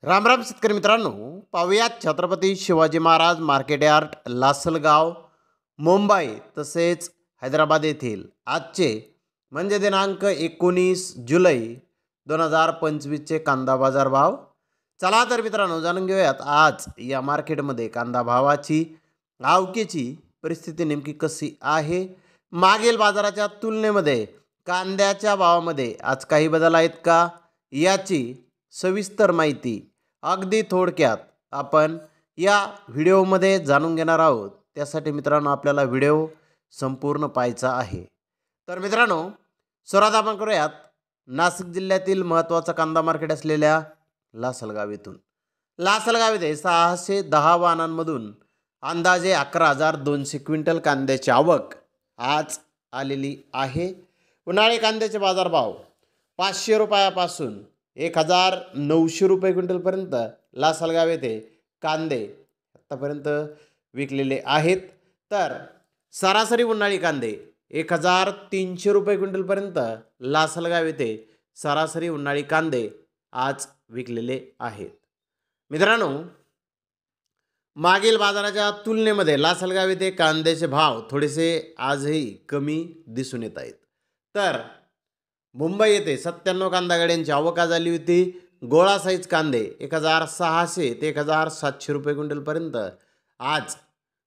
राम राम शेतकरी मित्रांनो, पाहुयात छत्रपती शिवाजी महाराज मार्केट यार्ड लासलगाव मुंबई तसेच हैदराबाद येथील आजचे म्हणजे दिनांक 19 जुलै 2025चे कांदा बाजार भाव. चला तर मित्रांनो जाणून घेऊयात आज या मार्केटमध्ये कांदा भावाची आवकेची परिस्थिती नेमकी कशी आहे. मागील बाजाराच्या तुलनेमध्ये कांद्याच्या भावामध्ये आज काही बदल आहेत का याची सविस्तर माहिती अगदी थोडक्यात आपण या व्हिडिओमध्ये जाणून घेणार आहोत. त्यासाठी मित्रांनो आपल्याला व्हिडिओ संपूर्ण पाहायचा आहे. तर मित्रांनो सुरुवात आपण करूयात नाशिक जिल्ह्यातील महत्त्वाचा कांदा मार्केट असलेल्या लासलगाव येथून. लासलगाव येथे 610 वाहनांमधून अंदाजे 11,200 क्विंटल कांद्याची आवक आज आलेली आहे. उन्हाळी कांद्याचे बाजारभाव 500 रुपयापासून 1,900 रुपये क्विंटलपर्यंत लासलगाव येथे कांदे आत्तापर्यंत विकलेले आहेत. तर सरासरी उन्हाळी कांदे 1,300 रुपये क्विंटलपर्यंत लासलगाव येथे सरासरी उन्हाळी कांदे आज विकलेले आहेत. मित्रांनो मागील बाजाराच्या तुलनेमध्ये लासलगाव येथे कांद्याचे भाव थोडेसे आजही कमी दिसून येत आहेत. तर मुंबई येथे 97 कांदा गाड्यांची आवक झाली होती. गोळा साईज कांदे 1,600 ते 1,700 रुपये क्विंटलपर्यंत आज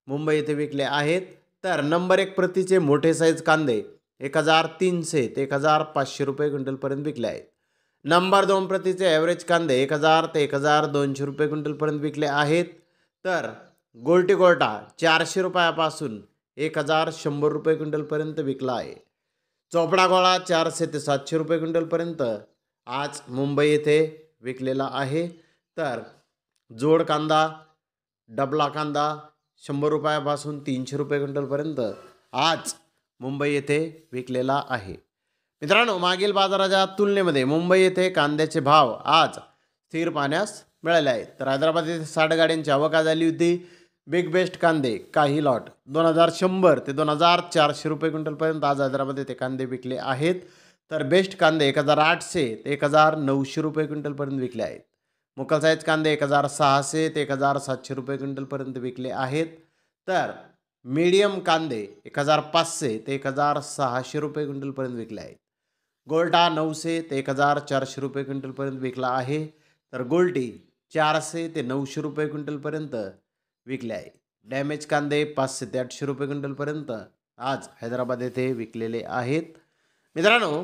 मुंबई येथे विकले आहेत. तर नंबर 1 प्रतीचे मोठे साईज कांदे 1,300 ते 1,500 रुपये क्विंटलपर्यंत विकले आहेत. नंबर 2 प्रतीचे ॲव्हरेज कांदे 1,000 ते 1,200 रुपये क्विंटलपर्यंत विकले आहेत. तर गोल्टी गोल्टा 400 रुपयापासून 1,100 रुपये क्विंटलपर्यंत विकला आहे. चोपडा गोळा 400 ते 700 रुपये क्विंटलपर्यंत आज मुंबई येथे विकलेला आहे. तर जोड कांदा डबला कांदा 100 रुपयापासून 300 रुपये क्विंटलपर्यंत आज मुंबई येथे विकलेला आहे. मित्रांनो मागील बाजाराच्या तुलनेमध्ये मुंबई येथे कांद्याचे भाव आज स्थिर पाहण्यास मिळाले आहेत. तर हैदराबाद येथे 60 गाड्यांची आवक झाली होती. बिग बेस्ट कांदे काही लॉट 2,100 ते 2,400 रुपये क्विंटलपर्यंत आज हैदराबाद येथे कांदे विकले आहेत. तर बेस्ट कांदे 1,800 ते 1,900 रुपये क्विंटलपर्यंत विकले आहेत. मुकल साईज कांदे 1,600 ते 1,700 रुपये क्विंटलपर्यंत विकले आहेत. तर मीडियम कांदे 1,500 ते 1,600 रुपये क्विंटलपर्यंत विकले आहेत. गोल्टा 900 ते 1,400 रुपये क्विंटलपर्यंत विकला आहे. तर गोल्टी 400 ते 900 रुपये क्विंटलपर्यंत विकले आहे. डॅमेज कांदे 500 ते 800 रुपये क्विंटलपर्यंत आज हैदराबाद येथे विकलेले आहेत. मित्रांनो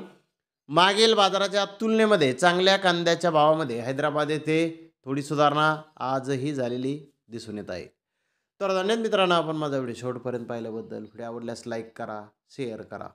मागील बाजाराच्या तुलनेमध्ये चांगल्या कांद्याच्या भावामध्ये हैदराबाद येथे थोडी सुधारणा आजही झालेली दिसून येत आहे. तर धन्यवाद मित्रांनो, आपण माझा व्हिडिओ शेवटपर्यंत पाहिल्याबद्दल. व्हिडिओ आवडल्यास लाईक करा, शेअर करा.